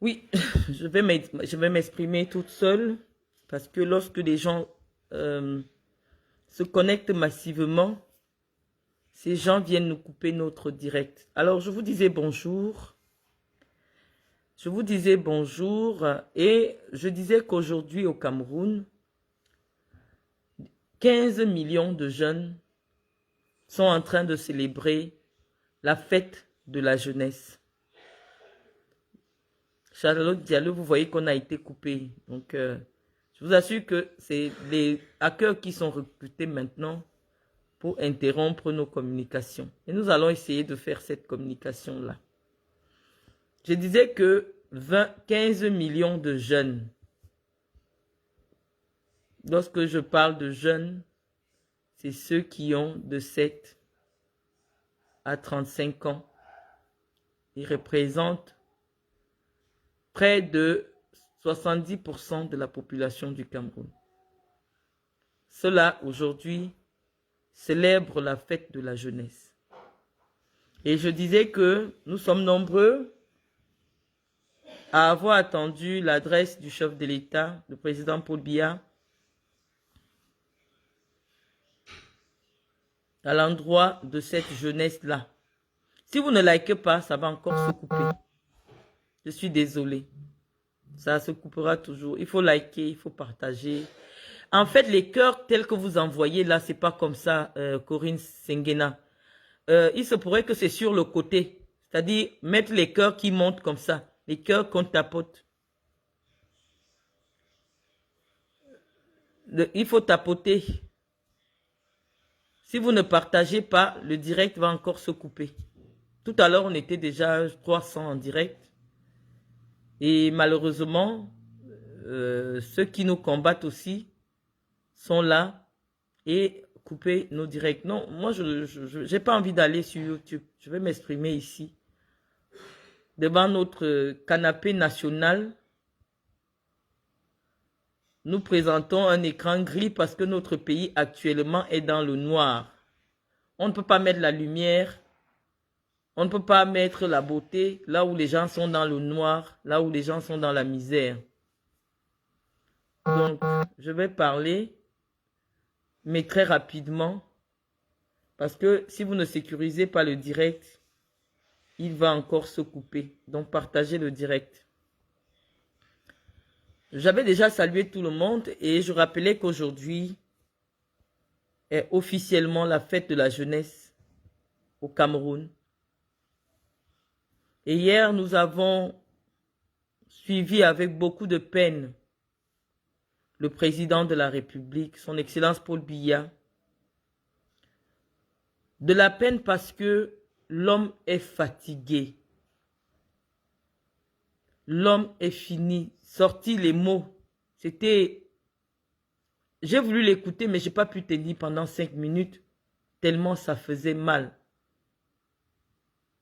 Oui, je vais m'exprimer toute seule parce que lorsque les gens euh, se connectent massivement, ces gens viennent nous couper notre direct. Alors, je vous disais bonjour. Je vous disais bonjour et je disais qu'aujourd'hui au Cameroun, 15 millions de jeunes sont en train de célébrer la fête de la jeunesse. Charlotte Diallo, vous voyez qu'on a été coupé. Donc, je vous assure que c'est les hackers qui sont recrutés maintenant pour interrompre nos communications. Et nous allons essayer de faire cette communication-là. Je disais que 15 millions de jeunes, lorsque je parle de jeunes, c'est ceux qui ont de 7 à 35 ans. Ils représentent près de 70% de la population du Cameroun. Ceux-là, aujourd'hui, célèbrent la fête de la jeunesse. Et je disais que nous sommes nombreux à avoir attendu l'adresse du chef de l'État, le président Paul Biya, à l'endroit de cette jeunesse-là. Si vous ne likez pas, ça va encore se couper. Je suis désolée. Ça se coupera toujours. Il faut liker, il faut partager. En fait, les cœurs tels que vous envoyez là, c'est pas comme ça, Corinne Sengena. Il se pourrait que c'est sur le côté. C'est-à-dire, mettre les cœurs qui montent comme ça. Les cœurs qu'on tapote. Il faut tapoter. Si vous ne partagez pas, le direct va encore se couper. Tout à l'heure, on était déjà 300 en direct. Et malheureusement, ceux qui nous combattent aussi sont là et couper nos directs. Non, moi, je n'ai pas envie d'aller sur YouTube. Je vais m'exprimer ici. Devant notre canapé national, nous présentons un écran gris parce que notre pays actuellement est dans le noir. On ne peut pas mettre la lumière, on ne peut pas mettre la beauté là où les gens sont dans le noir, là où les gens sont dans la misère. Donc, je vais parler, mais très rapidement, parce que si vous ne sécurisez pas le direct, il va encore se couper. Donc, partagez le direct. J'avais déjà salué tout le monde et je rappelais qu'aujourd'hui est officiellement la fête de la jeunesse au Cameroun. Et hier, nous avons suivi avec beaucoup de peine le président de la République, son Excellence Paul Biya. De la peine parce que l'homme est fatigué. L'homme est fini. Sorti les mots. C'était... J'ai voulu l'écouter, mais je n'ai pas pu tenir pendant 5 minutes, tellement ça faisait mal.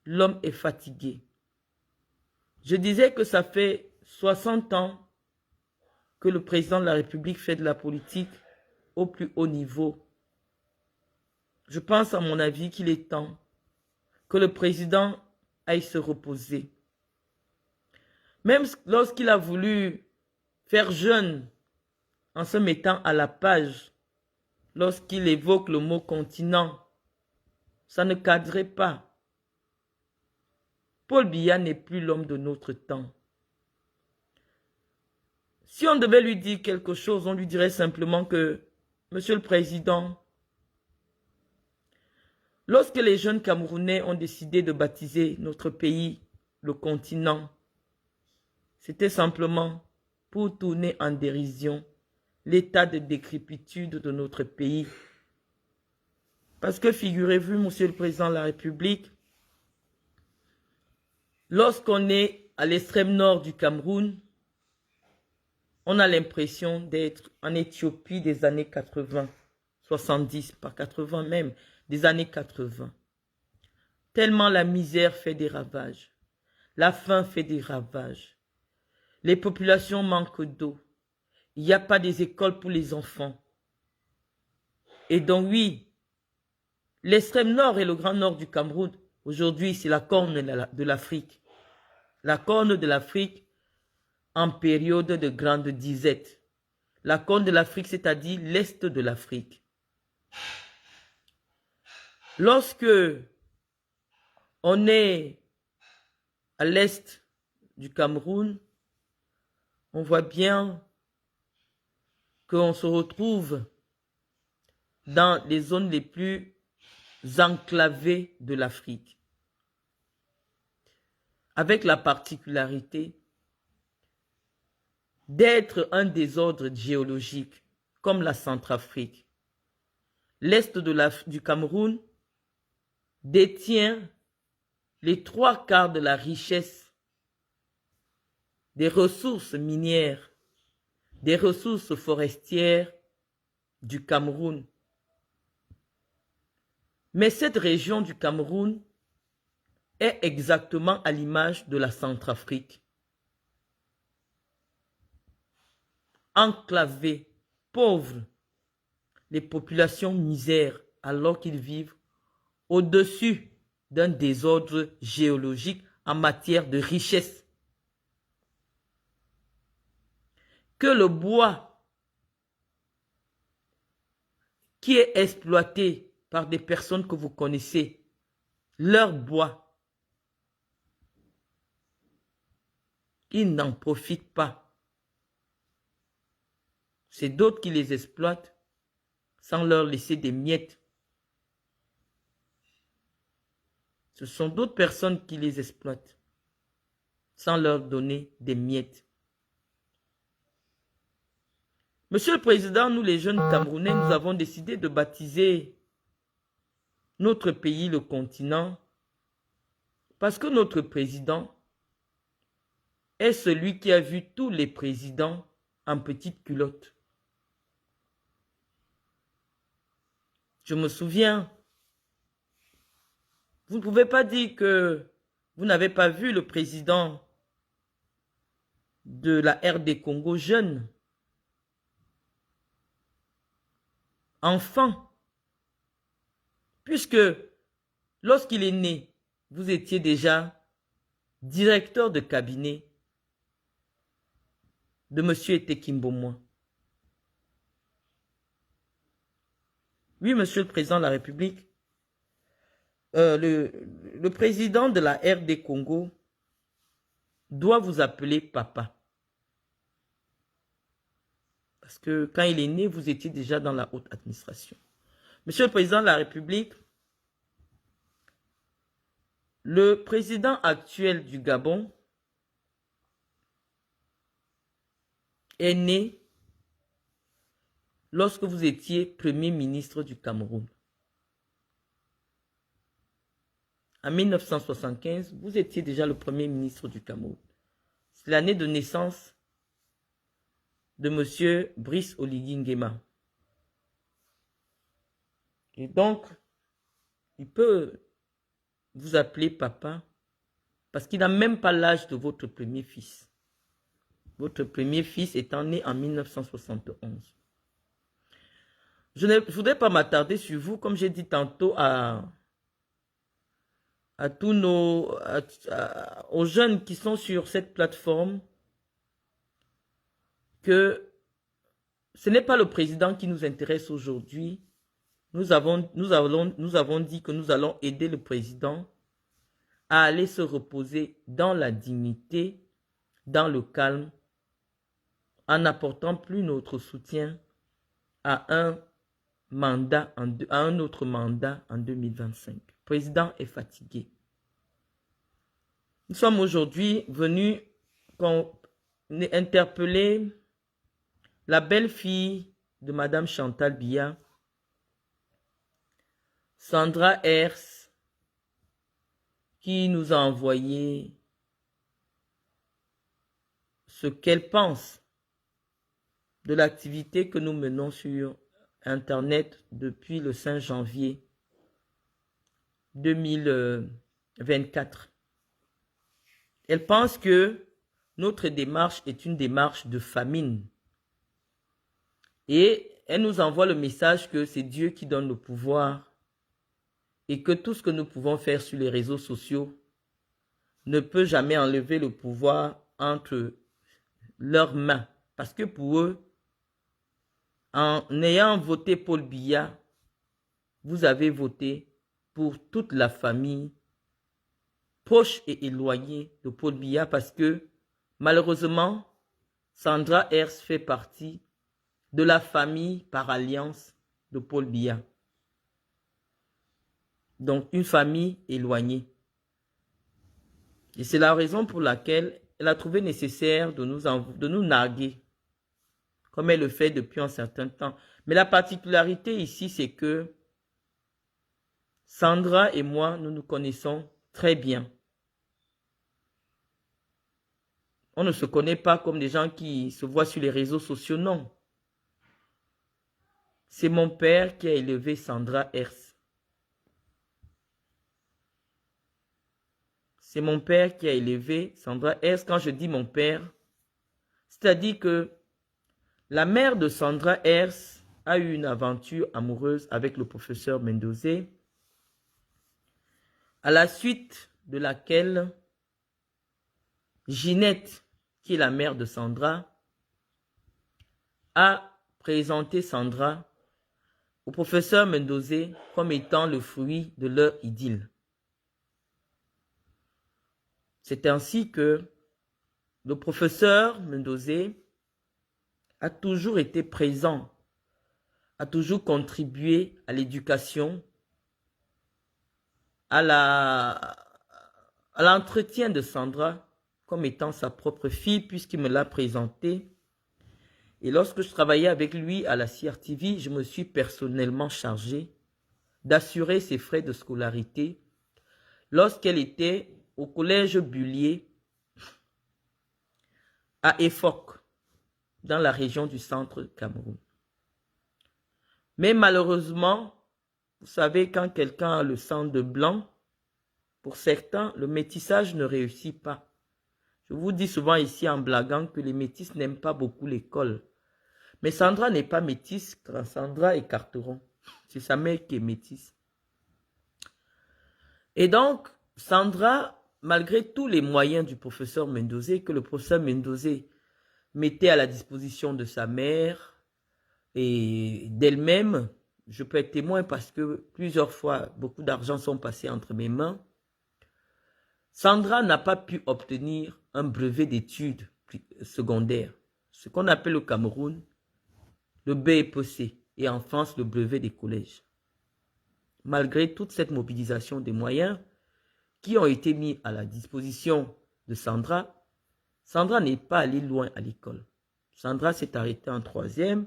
L'homme est fatigué. Je disais que ça fait 60 ans que le président de la République fait de la politique au plus haut niveau. Je pense à mon avis qu'il est temps que le président aille se reposer. Même lorsqu'il a voulu faire jeune en se mettant à la page, lorsqu'il évoque le mot continent, ça ne cadrait pas. Paul Biya n'est plus l'homme de notre temps. Si on devait lui dire quelque chose, on lui dirait simplement que, Monsieur le Président, lorsque les jeunes Camerounais ont décidé de baptiser notre pays, le continent, c'était simplement pour tourner en dérision l'état de décrépitude de notre pays. Parce que figurez-vous, Monsieur le Président de la République, lorsqu'on est à l'extrême nord du Cameroun, on a l'impression d'être en Éthiopie des années 80, 70, pas 80 même, des années 80. Tellement la misère fait des ravages, la faim fait des ravages, les populations manquent d'eau, il n'y a pas des écoles pour les enfants. Et donc oui, l'extrême nord et le grand nord du Cameroun, aujourd'hui c'est la corne de l'Afrique. La corne de l'Afrique, en période de grande disette. La Corne de l'Afrique, c'est-à-dire l'Est de l'Afrique. Lorsque on est à l'Est du Cameroun, on voit bien qu'on se retrouve dans les zones les plus enclavées de l'Afrique, avec la particularité d'être un désordre géologique comme la Centrafrique. L'Est du Cameroun détient les 3/4 de la richesse des ressources minières, des ressources forestières du Cameroun. Mais cette région du Cameroun est exactement à l'image de la Centrafrique. Enclavée, pauvre, les populations misèrent alors qu'ils vivent au-dessus d'un désordre géologique en matière de richesse. Que le bois qui est exploité par des personnes que vous connaissez, leur bois, ils n'en profitent pas. C'est d'autres qui les exploitent sans leur laisser des miettes. Ce sont d'autres personnes qui les exploitent sans leur donner des miettes. Monsieur le Président, nous les jeunes Camerounais, nous avons décidé de baptiser notre pays, le continent, parce que notre président est celui qui a vu tous les présidents en petite culotte. Je me souviens, vous ne pouvez pas dire que vous n'avez pas vu le président de la RD Congo jeune, enfant, puisque lorsqu'il est né, vous étiez déjà directeur de cabinet de M. Etekimbomois. Oui, Monsieur le Président de la République, le président de la RD Congo doit vous appeler papa. Parce que quand il est né, vous étiez déjà dans la haute administration. Monsieur le Président de la République, le président actuel du Gabon est né lorsque vous étiez Premier ministre du Cameroun. En 1975, vous étiez déjà le Premier ministre du Cameroun. C'est l'année de naissance de M. Brice Oligui Nguema. Et donc, il peut vous appeler papa parce qu'il n'a même pas l'âge de votre premier fils. Votre premier fils étant né en 1971. Je ne voudrais pas m'attarder sur vous, comme j'ai dit tantôt aux jeunes qui sont sur cette plateforme, que ce n'est pas le président qui nous intéresse aujourd'hui. Nous avons dit que nous allons aider le président à aller se reposer dans la dignité, dans le calme, en n'apportant plus notre soutien à un autre mandat en 2025. Le président est fatigué. Nous sommes aujourd'hui venus interpeller la belle-fille de Madame Chantal Biya, Sandra Hers, qui nous a envoyé ce qu'elle pense de l'activité que nous menons sur Internet depuis le 5 janvier 2024. Elle pense que notre démarche est une démarche de famine. Et elle nous envoie le message que c'est Dieu qui donne le pouvoir et que tout ce que nous pouvons faire sur les réseaux sociaux ne peut jamais enlever le pouvoir entre leurs mains. Parce que pour eux, en ayant voté Paul Biya, vous avez voté pour toute la famille proche et éloignée de Paul Biya parce que malheureusement, Sandra Hers fait partie de la famille par alliance de Paul Biya. Donc une famille éloignée. Et c'est la raison pour laquelle elle a trouvé nécessaire de nous narguer, comme elle le fait depuis un certain temps. Mais la particularité ici, c'est que Sandra et moi, nous nous connaissons très bien. On ne se connaît pas comme des gens qui se voient sur les réseaux sociaux, non. C'est mon père qui a élevé Sandra Hers. C'est mon père qui a élevé Sandra Hers. Quand je dis mon père, c'est-à-dire que la mère de Sandra Hers a eu une aventure amoureuse avec le professeur Mendozé, à la suite de laquelle Ginette, qui est la mère de Sandra, a présenté Sandra au professeur Mendozé comme étant le fruit de leur idylle. C'est ainsi que le professeur Mendozé a toujours été présent, a toujours contribué à l'éducation, à l'entretien de Sandra comme étant sa propre fille, puisqu'il me l'a présentée. Et lorsque je travaillais avec lui à la CRTV, je me suis personnellement chargé d'assurer ses frais de scolarité lorsqu'elle était au collège Bullier à Efok, dans la région du centre Cameroun. Mais malheureusement, vous savez, quand quelqu'un a le sang de blanc, pour certains, le métissage ne réussit pas. Je vous dis souvent ici en blaguant que les métis n'aiment pas beaucoup l'école. Mais Sandra n'est pas métisse, car Sandra est carteron. C'est sa mère qui est métisse. Et donc, Sandra, malgré tous les moyens du professeur Mendozé, que le professeur Mendozé mettait à la disposition de sa mère et d'elle-même, je peux être témoin parce que plusieurs fois, beaucoup d'argent sont passés entre mes mains, Sandra n'a pas pu obtenir un brevet d'études secondaires, ce qu'on appelle au Cameroun le BEPC et en France le brevet des collèges. Malgré toute cette mobilisation des moyens qui ont été mis à la disposition de Sandra, Sandra n'est pas allée loin à l'école. Sandra s'est arrêtée en 3e,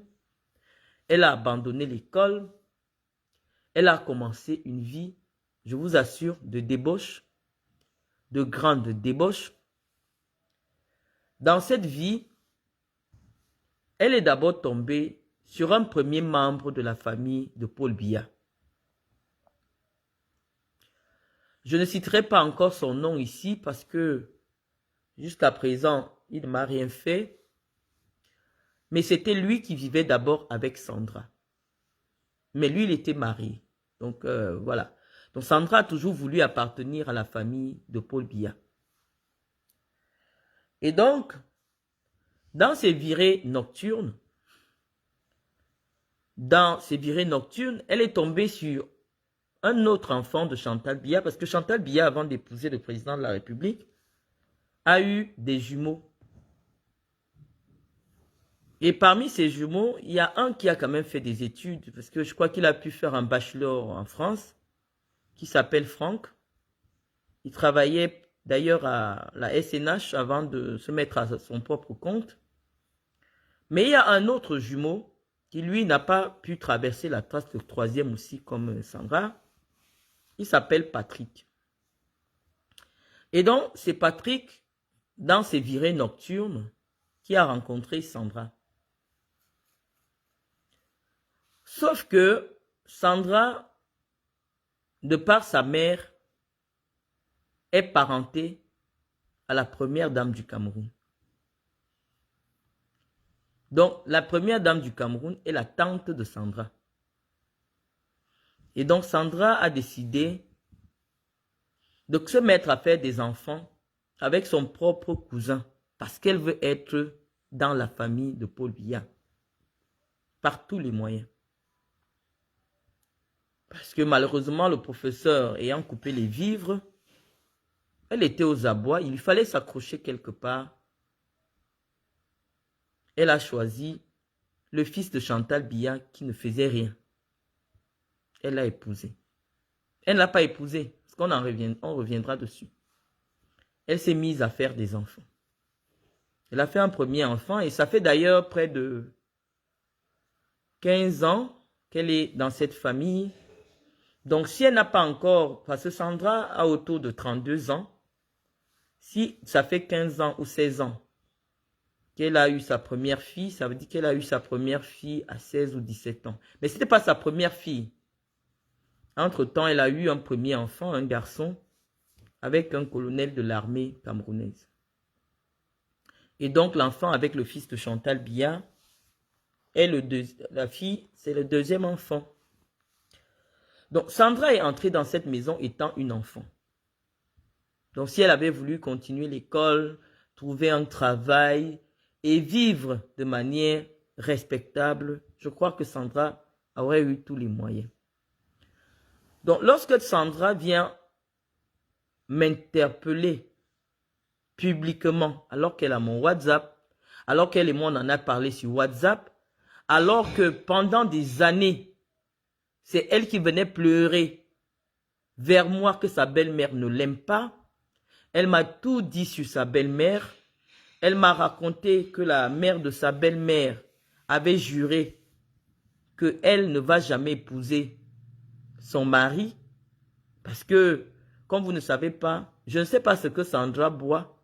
elle a abandonné l'école, elle a commencé une vie, je vous assure, de débauche, de grande débauche. Dans cette vie, elle est d'abord tombée sur un premier membre de la famille de Paul Biya. Je ne citerai pas encore son nom ici parce que jusqu'à présent, il ne m'a rien fait. Mais c'était lui qui vivait d'abord avec Sandra. Mais lui, il était marié. Donc voilà. Donc Sandra a toujours voulu appartenir à la famille de Paul Biya. Et donc, dans ces virées nocturnes, elle est tombée sur un autre enfant de Chantal Biya, parce que Chantal Biya, avant d'épouser le président de la République, a eu des jumeaux. Et parmi ces jumeaux, il y a un qui a quand même fait des études, parce que je crois qu'il a pu faire un bachelor en France, qui s'appelle Franck. Il travaillait d'ailleurs à la SNH avant de se mettre à son propre compte. Mais il y a un autre jumeau qui, lui, n'a pas pu traverser la trace de 3e aussi comme Sandra. Il s'appelle Patrick. Et donc, c'est Patrick, dans ses virées nocturnes, qui a rencontré Sandra. Sauf que Sandra, de par sa mère, est parentée à la première dame du Cameroun. Donc, la première dame du Cameroun est la tante de Sandra. Et donc, Sandra a décidé de se mettre à faire des enfants avec son propre cousin parce qu'elle veut être dans la famille de Paul Biya. Par tous les moyens. Parce que malheureusement, le professeur ayant coupé les vivres, elle était aux abois, il fallait s'accrocher quelque part. Elle a choisi le fils de Chantal Biya qui ne faisait rien. Elle l'a épousé. Elle ne l'a pas épousé, parce qu'on reviendra dessus. Elle s'est mise à faire des enfants. Elle a fait un premier enfant et ça fait d'ailleurs près de 15 ans qu'elle est dans cette famille. Donc si elle n'a pas encore, parce que Sandra a autour de 32 ans, si ça fait 15 ans ou 16 ans qu'elle a eu sa première fille, ça veut dire qu'elle a eu sa première fille à 16 ou 17 ans. Mais ce n'était pas sa première fille. Entre-temps, elle a eu un premier enfant, un garçon, avec un colonel de l'armée camerounaise. Et donc l'enfant avec le fils de Chantal Biya, la fille, c'est le deuxième enfant. Donc Sandra est entrée dans cette maison étant une enfant. Donc si elle avait voulu continuer l'école, trouver un travail et vivre de manière respectable, je crois que Sandra aurait eu tous les moyens. Donc lorsque Sandra vient m'interpeller publiquement, alors qu'elle a mon WhatsApp, alors qu'elle et moi on en a parlé sur WhatsApp, alors que pendant des années, c'est elle qui venait pleurer vers moi que sa belle-mère ne l'aime pas. Elle m'a tout dit sur sa belle-mère. Elle m'a raconté que la mère de sa belle-mère avait juré qu'elle ne va jamais épouser son mari. Parce que, comme vous ne savez pas, je ne sais pas ce que Sandra boit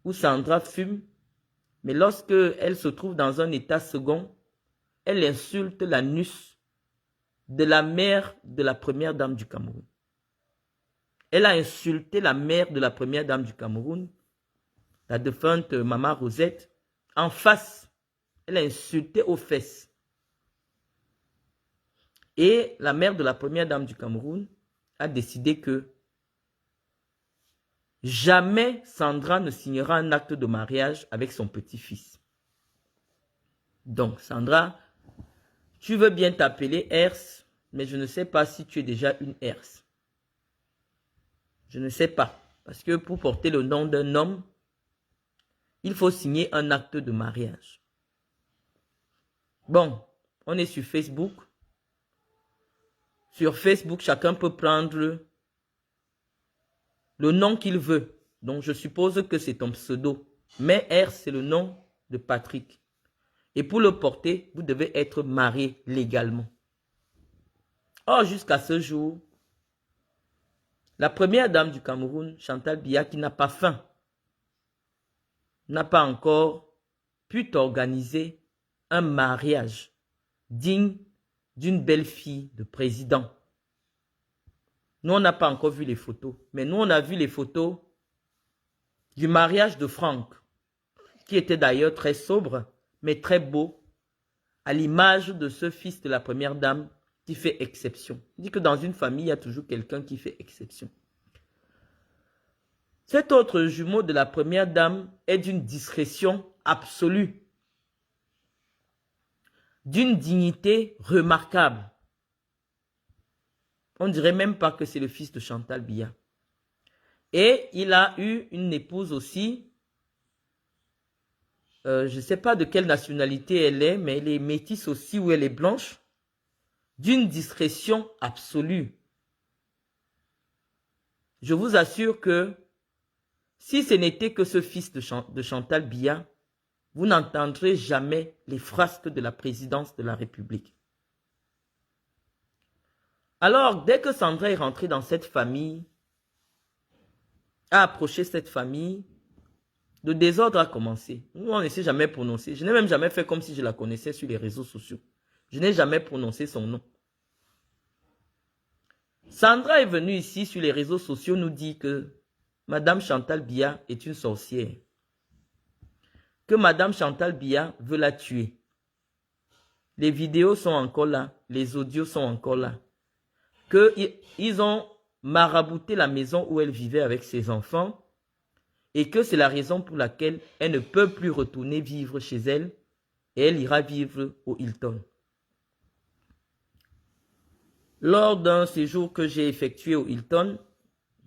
ou Sandra fume, mais lorsque elle se trouve dans un état second, elle insulte l'anus de la mère de la première dame du Cameroun. Elle a insulté la mère de la première dame du Cameroun, la défunte maman Rosette, en face. Elle a insulté aux fesses. Et la mère de la première dame du Cameroun a décidé que jamais Sandra ne signera un acte de mariage avec son petit-fils. Donc, Sandra, tu veux bien t'appeler Hers, mais je ne sais pas si tu es déjà une Hers. Je ne sais pas. Parce que pour porter le nom d'un homme, il faut signer un acte de mariage. Bon, on est sur Facebook. Sur Facebook, chacun peut prendre le nom qu'il veut. Donc, je suppose que c'est ton pseudo. Mais R, c'est le nom de Patrick. Et pour le porter, vous devez être marié légalement. Or, jusqu'à ce jour, la première dame du Cameroun, Chantal Biya, qui n'a pas faim, n'a pas encore pu organiser un mariage digne d'une belle fille de président. Nous, on n'a pas encore vu les photos, mais nous, on a vu les photos du mariage de Franck, qui était d'ailleurs très sobre, mais très beau, à l'image de ce fils de la première dame qui fait exception. Il dit que dans une famille, il y a toujours quelqu'un qui fait exception. Cet autre jumeau de la première dame est d'une discrétion absolue, d'une dignité remarquable. On ne dirait même pas que c'est le fils de Chantal Biya. Et il a eu une épouse aussi, je ne sais pas de quelle nationalité elle est, mais elle est métisse aussi ou elle est blanche, d'une discrétion absolue. Je vous assure que si ce n'était que ce fils de Chantal Biya, vous n'entendrez jamais les frasques de la présidence de la République. Alors, dès que Sandra est rentrée dans cette famille, a approché cette famille, le désordre a commencé. Nous, on ne sait jamais prononcer. Je n'ai même jamais fait comme si je la connaissais sur les réseaux sociaux. Je n'ai jamais prononcé son nom. Sandra est venue ici sur les réseaux sociaux nous dire que Madame Chantal Biya est une sorcière. Que Madame Chantal Biya veut la tuer. Les vidéos sont encore là. Les audios sont encore là. Qu'ils ont marabouté la maison où elle vivait avec ses enfants et que c'est la raison pour laquelle elle ne peut plus retourner vivre chez elle et elle ira vivre au Hilton. Lors d'un séjour que j'ai effectué au Hilton,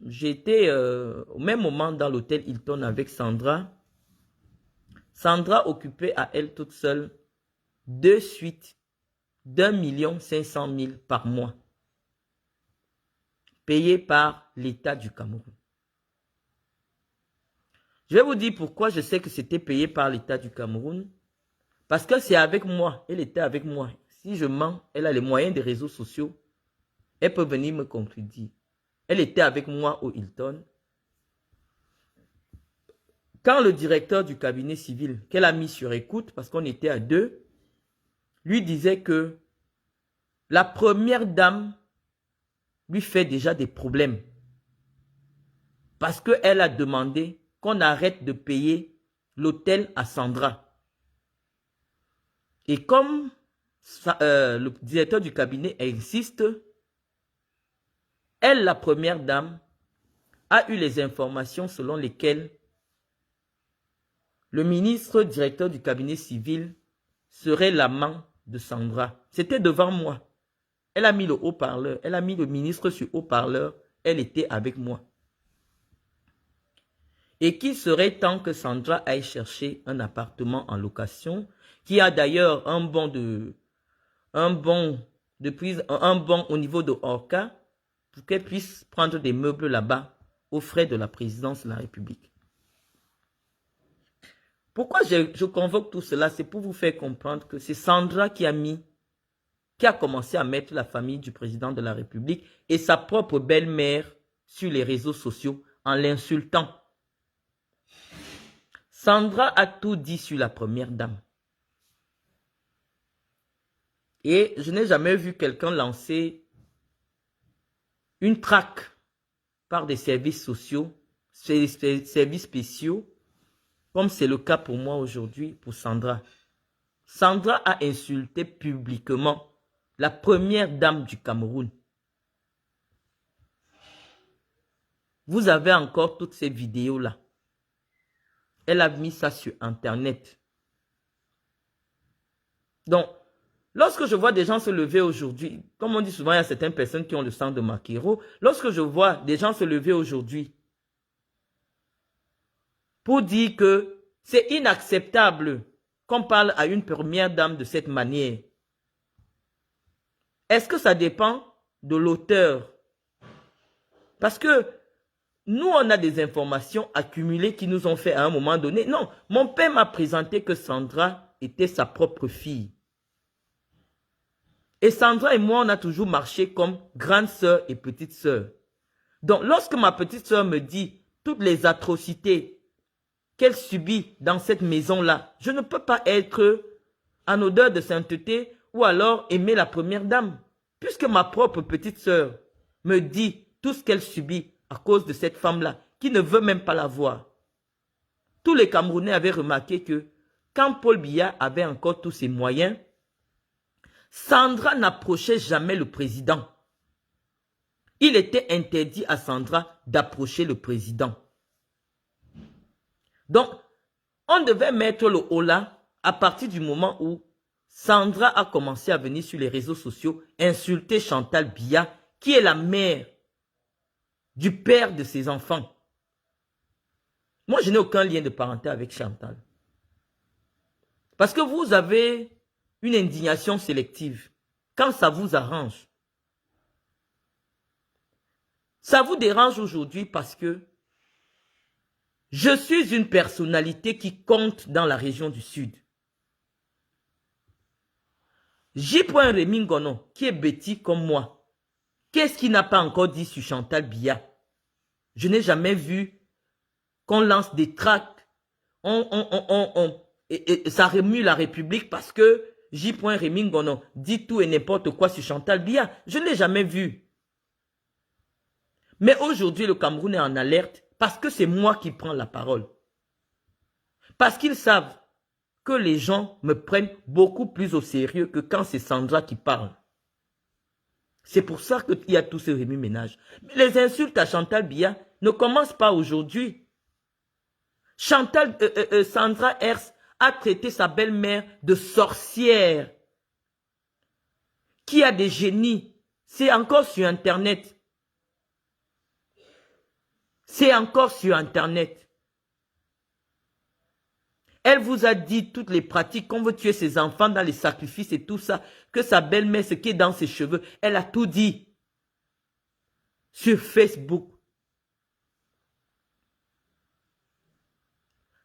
j'étais au même moment dans l'hôtel Hilton avec Sandra. Sandra occupait à elle toute seule 2 suites d'1 500 000 par mois, payées par l'État du Cameroun. Je vais vous dire pourquoi je sais que c'était payé par l'État du Cameroun. Parce que c'est avec moi, elle était avec moi. Si je mens, elle a les moyens des réseaux sociaux. Elle peut venir me contredire. Elle était avec moi au Hilton. Quand le directeur du cabinet civil, qu'elle a mis sur écoute, parce qu'on était à 2, lui disait que la première dame lui fait déjà des problèmes. Parce qu'elle a demandé qu'on arrête de payer l'hôtel à Sandra. Et comme le directeur du cabinet insiste, elle, la première dame, a eu les informations selon lesquelles le ministre directeur du cabinet civil serait l'amant de Sandra. C'était devant moi. Elle a mis le haut-parleur, elle a mis le ministre sur haut-parleur, elle était avec moi. Et qu'il serait temps que Sandra aille chercher un appartement en location, qui a d'ailleurs un bon au niveau de Orca, pour qu'elle puisse prendre des meubles là-bas aux frais de la présidence de la République. Pourquoi je convoque tout cela? C'est pour vous faire comprendre que c'est Sandra qui a commencé à mettre la famille du président de la République et sa propre belle-mère sur les réseaux sociaux en l'insultant. Sandra a tout dit sur la première dame. Et je n'ai jamais vu quelqu'un lancer une traque par des services sociaux, services spéciaux, comme c'est le cas pour moi aujourd'hui, pour Sandra. Sandra a insulté publiquement la première dame du Cameroun. Vous avez encore toutes ces vidéos-là. Elle a mis ça sur Internet. Donc, lorsque je vois des gens se lever aujourd'hui, comme on dit souvent, il y a certaines personnes qui ont le sang de Makero. Lorsque je vois des gens se lever aujourd'hui pour dire que c'est inacceptable qu'on parle à une première dame de cette manière, est-ce que ça dépend de l'auteur? Parce que nous, on a des informations accumulées qui nous ont fait à un moment donné. Non, mon père m'a présenté que Sandra était sa propre fille. Et Sandra et moi, on a toujours marché comme grande sœur et petite sœur. Donc, lorsque ma petite sœur me dit toutes les atrocités qu'elle subit dans cette maison-là, je ne peux pas être en odeur de sainteté ou alors aimer la première dame. Puisque ma propre petite sœur me dit tout ce qu'elle subit à cause de cette femme-là, qui ne veut même pas la voir. Tous les Camerounais avaient remarqué que quand Paul Biya avait encore tous ses moyens, Sandra n'approchait jamais le président. Il était interdit à Sandra d'approcher le président. Donc, on devait mettre le holà à partir du moment où Sandra a commencé à venir sur les réseaux sociaux insulter Chantal Biya, qui est la mère du père de ses enfants. Moi, je n'ai aucun lien de parenté avec Chantal. Parce que vous avez une indignation sélective quand ça vous arrange. Ça vous dérange aujourd'hui parce que je suis une personnalité qui compte dans la région du Sud. J. Rémy Ngonon, qui est bêtis comme moi, qu'est-ce qu'il n'a pas encore dit sur Chantal Biya? Je n'ai jamais vu qu'on lance des tracts. Et ça remue la République parce que J. Rémy Ngonon dit tout et n'importe quoi sur Chantal Biya. Je ne l'ai jamais vu. Mais aujourd'hui, le Cameroun est en alerte parce que c'est moi qui prends la parole. Parce qu'ils savent que les gens me prennent beaucoup plus au sérieux que quand c'est Sandra qui parle. C'est pour ça qu'il y a tout ce remue-ménage. Mais les insultes à Chantal Biya ne commencent pas aujourd'hui. Sandra Hers a traité sa belle-mère de sorcière, qui a des génies. C'est encore sur Internet. C'est encore sur Internet. Elle vous a dit toutes les pratiques, qu'on veut tuer ses enfants dans les sacrifices et tout ça, que sa belle-mère, ce qui est dans ses cheveux, elle a tout dit sur Facebook.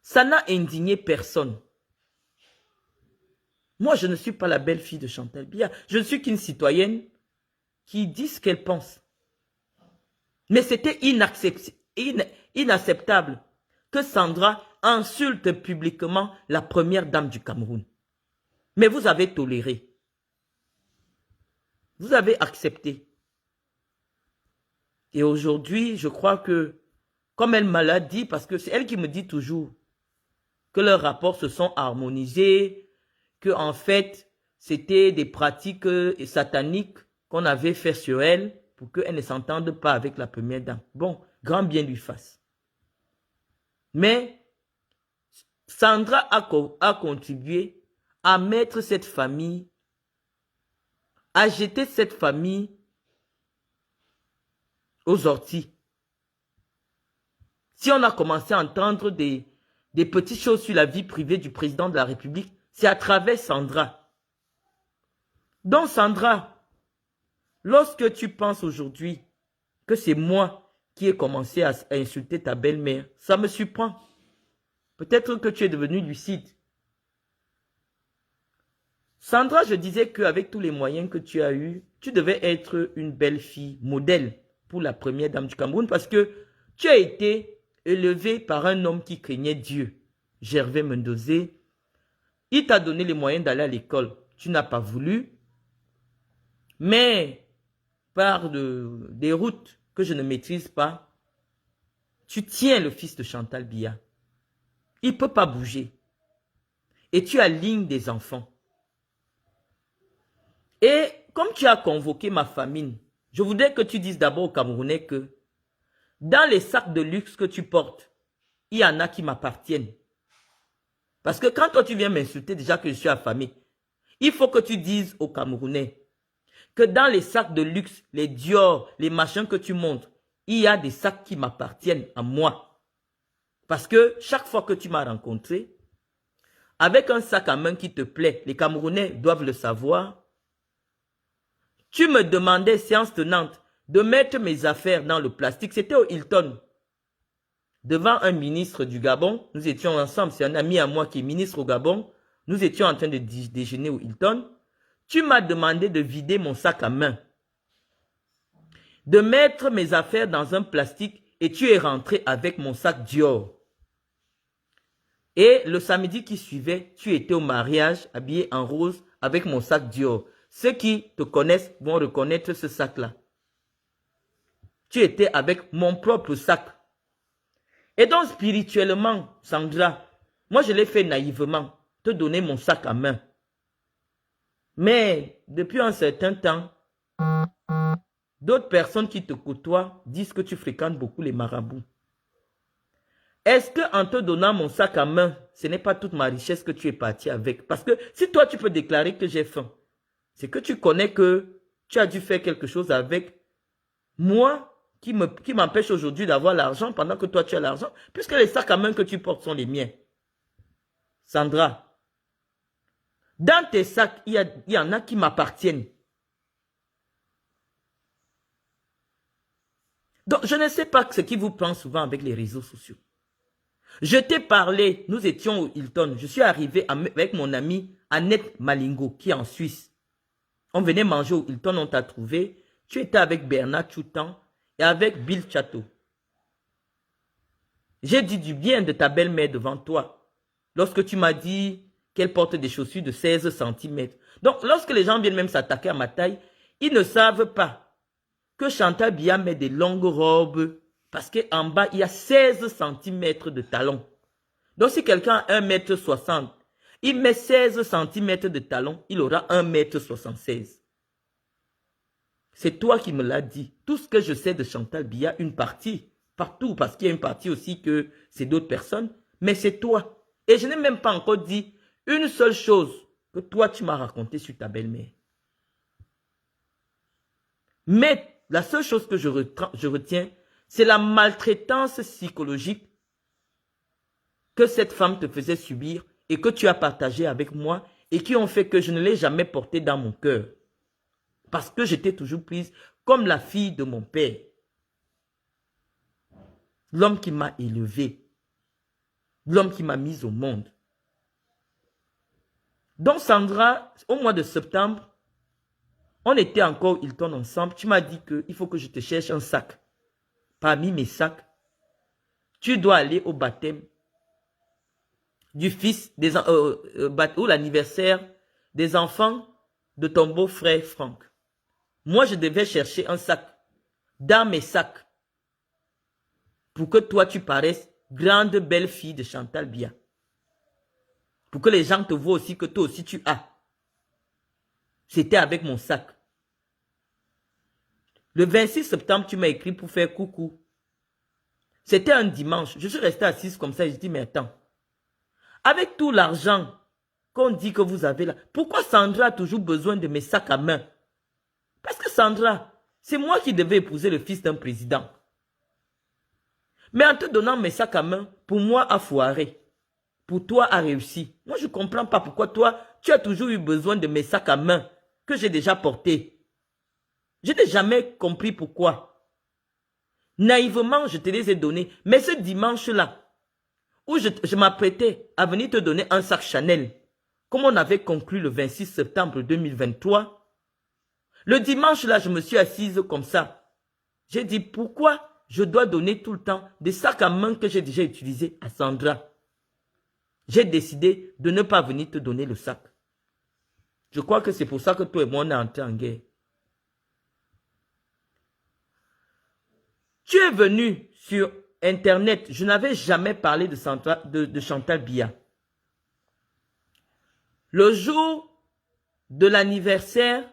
Ça n'a indigné personne. Moi, je ne suis pas la belle-fille de Chantal Biya. Je ne suis qu'une citoyenne qui dit ce qu'elle pense. Mais c'était inacceptable que Sandra insulte publiquement la première dame du Cameroun. Mais vous avez toléré. Vous avez accepté. Et aujourd'hui, je crois que, comme elle me l'a dit, parce que c'est elle qui me dit toujours que leurs rapports se sont harmonisés, que en fait, c'était des pratiques sataniques qu'on avait fait sur elle pour qu'elle ne s'entende pas avec la première dame. Bon, grand bien lui fasse. Mais Sandra a contribué à mettre cette famille, à jeter cette famille aux orties. Si on a commencé à entendre des petites choses sur la vie privée du président de la République, c'est à travers Sandra. Donc Sandra, lorsque tu penses aujourd'hui que c'est moi qui ai commencé à insulter ta belle-mère, ça me surprend. Peut-être que tu es devenu lucide. Sandra, je disais qu'avec tous les moyens que tu as eus, tu devais être une belle fille modèle pour la première dame du Cameroun parce que tu as été élevée par un homme qui craignait Dieu, Gervais Mendozé. Il t'a donné les moyens d'aller à l'école. Tu n'as pas voulu. Mais par des routes que je ne maîtrise pas, tu tiens le fils de Chantal Biya. Il ne peut pas bouger. Et tu alignes des enfants. Et comme tu as convoqué ma famille, je voudrais que tu dises d'abord aux Camerounais que dans les sacs de luxe que tu portes, il y en a qui m'appartiennent. Parce que quand toi tu viens m'insulter déjà que je suis affamé, il faut que tu dises aux Camerounais que dans les sacs de luxe, les Dior, les machins que tu montres, il y a des sacs qui m'appartiennent à moi. Parce que chaque fois que tu m'as rencontré, avec un sac à main qui te plaît, les Camerounais doivent le savoir, tu me demandais, séance tenante, de mettre mes affaires dans le plastique. C'était au Hilton. Devant un ministre du Gabon, nous étions ensemble, c'est un ami à moi qui est ministre au Gabon, nous étions en train de déjeuner au Hilton. Tu m'as demandé de vider mon sac à main, de mettre mes affaires dans un plastique et tu es rentré avec mon sac Dior. Et le samedi qui suivait, tu étais au mariage habillé en rose avec mon sac Dior. Ceux qui te connaissent vont reconnaître ce sac-là. Tu étais avec mon propre sac. Et donc spirituellement, Sandra, moi je l'ai fait naïvement, te donner mon sac à main. Mais depuis un certain temps, d'autres personnes qui te côtoient disent que tu fréquentes beaucoup les marabouts. Est-ce qu'en te donnant mon sac à main, ce n'est pas toute ma richesse que tu es parti avec? Parce que si toi tu peux déclarer que j'ai faim, c'est que tu connais que tu as dû faire quelque chose avec moi qui m'empêche aujourd'hui d'avoir l'argent pendant que toi tu as l'argent, puisque les sacs à main que tu portes sont les miens. Sandra, dans tes sacs, il y en a qui m'appartiennent. Donc, je ne sais pas ce qui vous prend souvent avec les réseaux sociaux. Je t'ai parlé, nous étions au Hilton, je suis arrivé avec mon ami Annette Malingo qui est en Suisse. On venait manger au Hilton, on t'a trouvé. Tu étais avec Bernard Choutan et avec Bill Chateau. J'ai dit du bien de ta belle-mère devant toi. Lorsque tu m'as dit qu'elle porte des chaussures de 16 cm. Donc, lorsque les gens viennent même s'attaquer à ma taille, ils ne savent pas que Chantal Biya met des longues robes parce qu'en bas, il y a 16 cm de talons. Donc, si quelqu'un a 1,60 m, il met 16 cm de talons, il aura 1,76 m. C'est toi qui me l'as dit. Tout ce que je sais de Chantal Biya, une partie, partout, parce qu'il y a une partie aussi que c'est d'autres personnes, Mais c'est toi. Et je n'ai même pas encore dit une seule chose que toi, tu m'as raconté sur ta belle-mère. Mais la seule chose que je retiens, c'est la maltraitance psychologique que cette femme te faisait subir et que tu as partagé avec moi et qui ont fait que je ne l'ai jamais portée dans mon cœur. Parce que j'étais toujours prise comme la fille de mon père. L'homme qui m'a élevé. L'homme qui m'a mise au monde. Donc Sandra, au mois de septembre, on était encore au Hilton ensemble. Tu m'as dit qu'il faut que je te cherche un sac. Parmi mes sacs, tu dois aller au baptême du fils, ou l'anniversaire des enfants de ton beau-frère Franck. Moi, je devais chercher un sac dans mes sacs pour que toi, tu paraisses grande belle fille de Chantal Biya. Pour que les gens te voient aussi que toi aussi tu as. C'était avec mon sac. Le 26 septembre, tu m'as écrit pour faire coucou. C'était un dimanche. Je suis resté assise comme ça et je dis, mais attends. Avec tout l'argent qu'on dit que vous avez là, pourquoi Sandra a toujours besoin de mes sacs à main? Parce que Sandra, c'est moi qui devais épouser le fils d'un président. Mais en te donnant mes sacs à main, pour moi, a foiré. Pour toi, a réussi. Moi, je ne comprends pas pourquoi toi, tu as toujours eu besoin de mes sacs à main que j'ai déjà portés. Je n'ai jamais compris pourquoi. Naïvement, je te les ai donnés. Mais ce dimanche-là, où je m'apprêtais à venir te donner un sac Chanel, comme on avait conclu le 26 septembre 2023, le dimanche-là, je me suis assise comme ça. J'ai dit, pourquoi je dois donner tout le temps des sacs à main que j'ai déjà utilisés à Sandra? J'ai décidé de ne pas venir te donner le sac. Je crois que c'est pour ça que toi et moi, on est entrés en guerre. Tu es venu sur Internet. Je n'avais jamais parlé de Chantal Biya. Le jour de l'anniversaire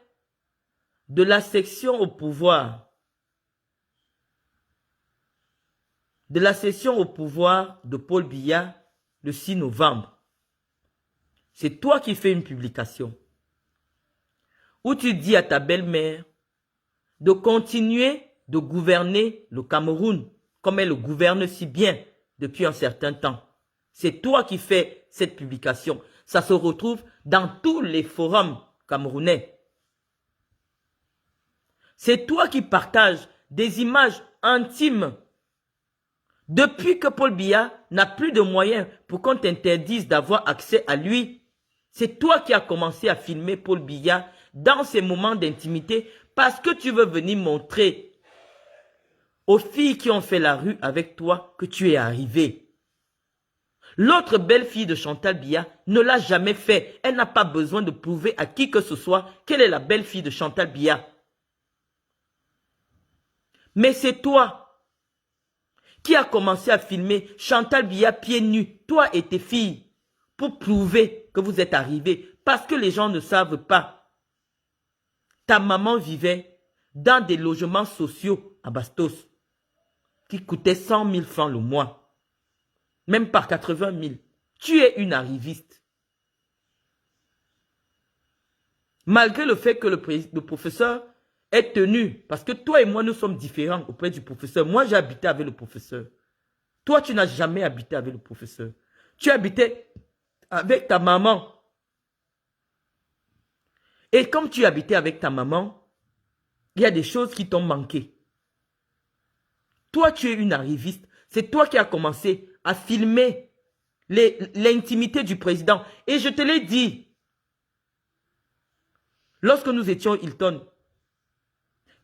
de la section au pouvoir, de Paul Biya, le 6 novembre, c'est toi qui fais une publication où tu dis à ta belle-mère de continuer de gouverner le Cameroun comme elle le gouverne si bien depuis un certain temps. C'est toi qui fais cette publication. Ça se retrouve dans tous les forums camerounais. C'est toi qui partages des images intimes. Depuis que Paul Biya n'a plus de moyens pour qu'on t'interdise d'avoir accès à lui, c'est toi qui as commencé à filmer Paul Biya dans ces moments d'intimité parce que tu veux venir montrer aux filles qui ont fait la rue avec toi que tu es arrivé. L'autre belle-fille de Chantal Biya ne l'a jamais fait. Elle n'a pas besoin de prouver à qui que ce soit qu'elle est la belle-fille de Chantal Biya. Mais c'est toi qui as commencé à filmer Chantal Biya pieds nus, toi et tes filles, pour prouver que vous êtes arrivés. Parce que les gens ne savent pas. Ta maman vivait dans des logements sociaux à Bastos qui coûtaient 100 000 francs le mois. Même pas 80 000. Tu es une arriviste. Malgré le fait que le professeur est tenu, parce que toi et moi, nous sommes différents auprès du professeur. Moi, j'ai habité avec le professeur. Toi, tu n'as jamais habité avec le professeur. Tu habitais avec ta maman. Et comme tu habitais avec ta maman, il y a des choses qui t'ont manqué. Toi, tu es une arriviste. C'est toi qui as commencé à filmer l'intimité du président. Et je te l'ai dit, lorsque nous étions au Hilton,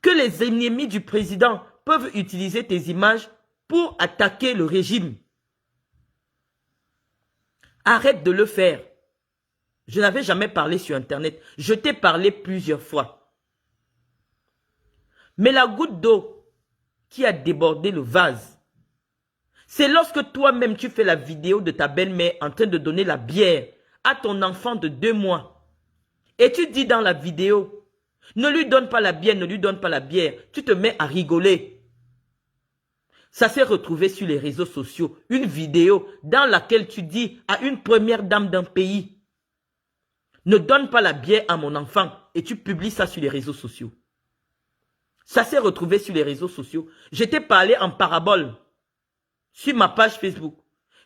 que les ennemis du président peuvent utiliser tes images pour attaquer le régime. Arrête de le faire. Je n'avais jamais parlé sur Internet. Je t'ai parlé plusieurs fois. Mais la goutte d'eau qui a débordé le vase, c'est lorsque toi-même tu fais la vidéo de ta belle-mère en train de donner la bière à ton enfant de 2 mois. Et tu dis dans la vidéo, ne lui donne pas la bière, ne lui donne pas la bière. Tu te mets à rigoler. Ça s'est retrouvé sur les réseaux sociaux. Une vidéo dans laquelle tu dis à une première dame d'un pays, ne donne pas la bière à mon enfant, et tu publies ça sur les réseaux sociaux. Ça s'est retrouvé sur les réseaux sociaux. Je t'ai parlé en parabole sur ma page Facebook.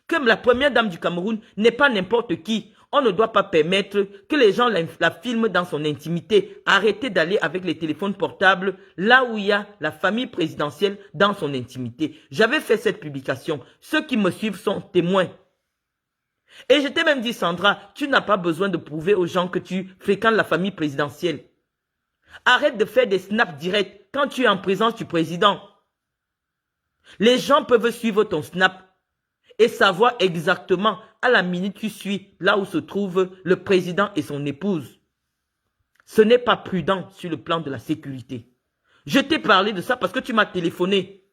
Comme la première dame du Cameroun n'est pas n'importe qui. On ne doit pas permettre que les gens la filment dans son intimité. Arrêtez d'aller avec les téléphones portables là où il y a la famille présidentielle dans son intimité. J'avais fait cette publication. Ceux qui me suivent sont témoins. Et je t'ai même dit, Sandra, tu n'as pas besoin de prouver aux gens que tu fréquentes la famille présidentielle. Arrête de faire des snaps directs quand tu es en présence du président. Les gens peuvent suivre ton snap et savoir exactement à la minute tu suis là où se trouve le président et son épouse. Ce n'est pas prudent sur le plan de la sécurité. Je t'ai parlé de ça parce que tu m'as téléphoné.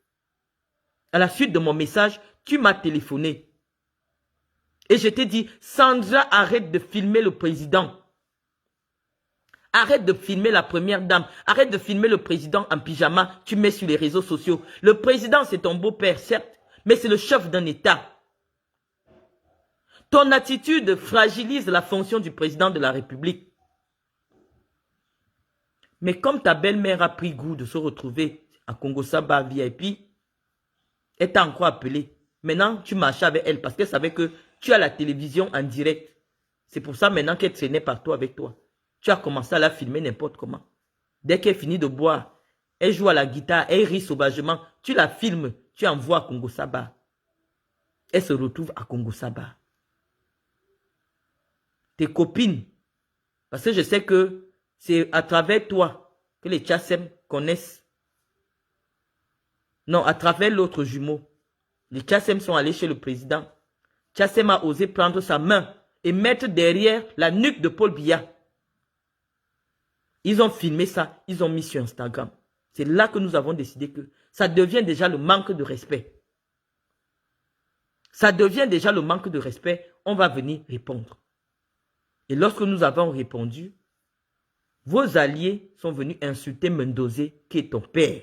À la suite de mon message, tu m'as téléphoné. Et je t'ai dit, Sandra, arrête de filmer le président. Arrête de filmer la première dame. Arrête de filmer le président en pyjama. Tu mets sur les réseaux sociaux. Le président, c'est ton beau-père, certes, mais c'est le chef d'un État. Ton attitude fragilise la fonction du président de la République. Mais comme ta belle-mère a pris goût de se retrouver à Congo-Saba VIP, elle t'a encore appelé. Maintenant, tu marches avec elle parce qu'elle savait que tu as la télévision en direct. C'est pour ça maintenant qu'elle traînait partout avec toi. Tu as commencé à la filmer n'importe comment. Dès qu'elle finit de boire, elle joue à la guitare, elle rit sauvagement. Tu la filmes, tu envoies à Congo-Saba. Elle se retrouve à Congo-Saba. Tes copines, parce que je sais que c'est à travers toi que les Tchassem connaissent. Non, à travers l'autre jumeau. Les Tchassem sont allés chez le président. Tchassem a osé prendre sa main et mettre derrière la nuque de Paul Biya. Ils ont filmé ça, ils ont mis sur Instagram. C'est là que nous avons décidé que ça devient déjà le manque de respect. Ça devient déjà le manque de respect. On va venir répondre. Et lorsque nous avons répondu, vos alliés sont venus insulter Mendozé, qui est ton père.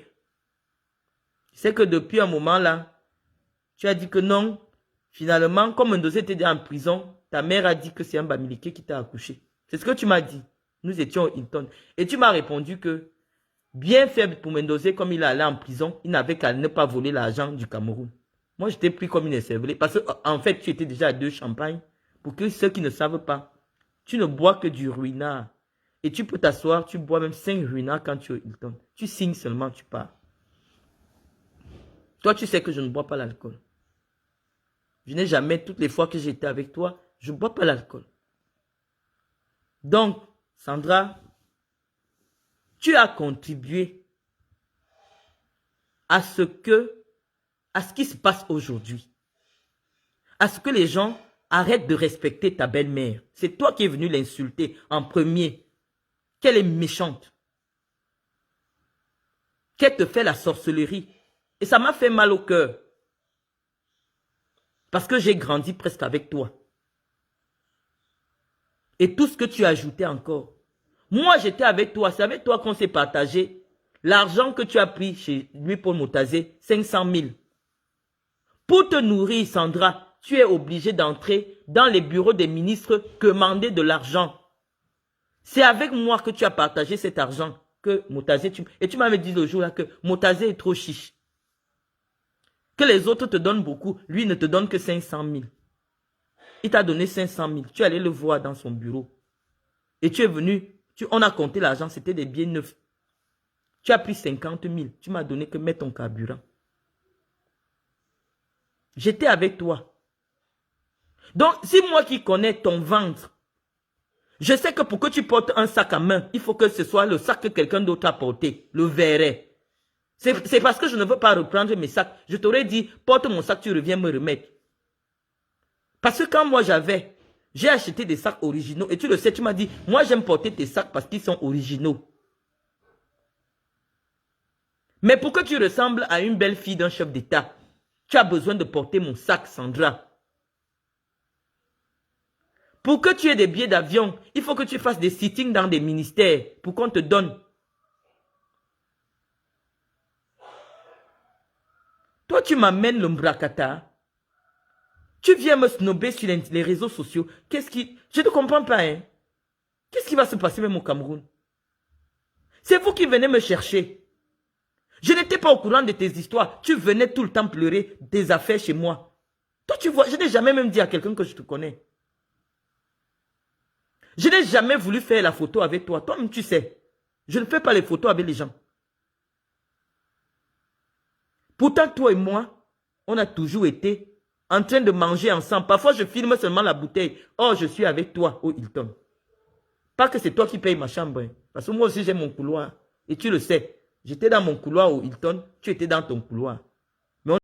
C'est que depuis un moment là, tu as dit que non. Finalement, comme Mendozé était déjà en prison, ta mère a dit que c'est un Bamileke qui t'a accouché. C'est ce que tu m'as dit. Nous étions au Hilton. Et tu m'as répondu que, bien faible pour Mendozé, comme il allait en prison, il n'avait qu'à ne pas voler l'argent du Cameroun. Moi, j'étais pris comme une esservelée. Parce qu'en fait, tu étais déjà à 2 champagnes. Pour que ceux qui ne savent pas, tu ne bois que du ruinard. Et tu peux t'asseoir, tu bois même 5 ruinards quand tu es au Hilton. Tu signes seulement, tu pars. Toi, tu sais que je ne bois pas l'alcool. Je n'ai jamais, toutes les fois que j'étais avec toi, je ne bois pas l'alcool. Donc, Sandra, tu as contribué à ce qui se passe aujourd'hui. À ce que les gens arrêtent de respecter ta belle-mère. C'est toi qui es venu l'insulter en premier. Qu'elle est méchante. Qu'elle te fait la sorcellerie. Et ça m'a fait mal au cœur. Parce que j'ai grandi presque avec toi. Et tout ce que tu as ajouté encore. Moi, j'étais avec toi. C'est avec toi qu'on s'est partagé l'argent que tu as pris chez lui, Paul Moutazé, 500 000. Pour te nourrir, Sandra, tu es obligé d'entrer dans les bureaux des ministres demander de l'argent. C'est avec moi que tu as partagé cet argent que Moutazé... Et tu m'avais dit le jour là que Moutazé est trop chiche. Que les autres te donnent beaucoup, lui ne te donne que 500 000. Il t'a donné 500 000. Tu es allé le voir dans son bureau. Et tu es venu, on a compté l'argent, c'était des billets neufs. Tu as pris 50 000. Tu m'as donné que mettre ton carburant. J'étais avec toi. Donc, si moi qui connais ton ventre, je sais que pour que tu portes un sac à main, il faut que ce soit le sac que quelqu'un d'autre a porté, le verret. C'est parce que je ne veux pas reprendre mes sacs. Je t'aurais dit, porte mon sac, tu reviens me remettre. Parce que quand moi j'ai acheté des sacs originaux. Et tu le sais, tu m'as dit, moi j'aime porter tes sacs parce qu'ils sont originaux. Mais pour que tu ressembles à une belle fille d'un chef d'État, tu as besoin de porter mon sac, Sandra. Pour que tu aies des billets d'avion, il faut que tu fasses des sittings dans des ministères pour qu'on te donne. Toi, tu m'amènes le Mbrakata. Tu viens me snober sur les réseaux sociaux. Qu'est-ce qui... Je ne comprends pas, hein. Qu'est-ce qui va se passer même au Cameroun? C'est vous qui venez me chercher. Je n'étais pas au courant de tes histoires. Tu venais tout le temps pleurer des affaires chez moi. Toi, tu vois, je n'ai jamais même dit à quelqu'un que je te connais. Je n'ai jamais voulu faire la photo avec toi. Toi-même, tu sais. Je ne fais pas les photos avec les gens. Pourtant, toi et moi, on a toujours été en train de manger ensemble. Parfois, je filme seulement la bouteille. Oh, je suis avec toi au Hilton. Pas que c'est toi qui payes ma chambre. Hein. Parce que moi aussi, j'ai mon couloir. Et tu le sais. J'étais dans mon couloir au Hilton. Tu étais dans ton couloir.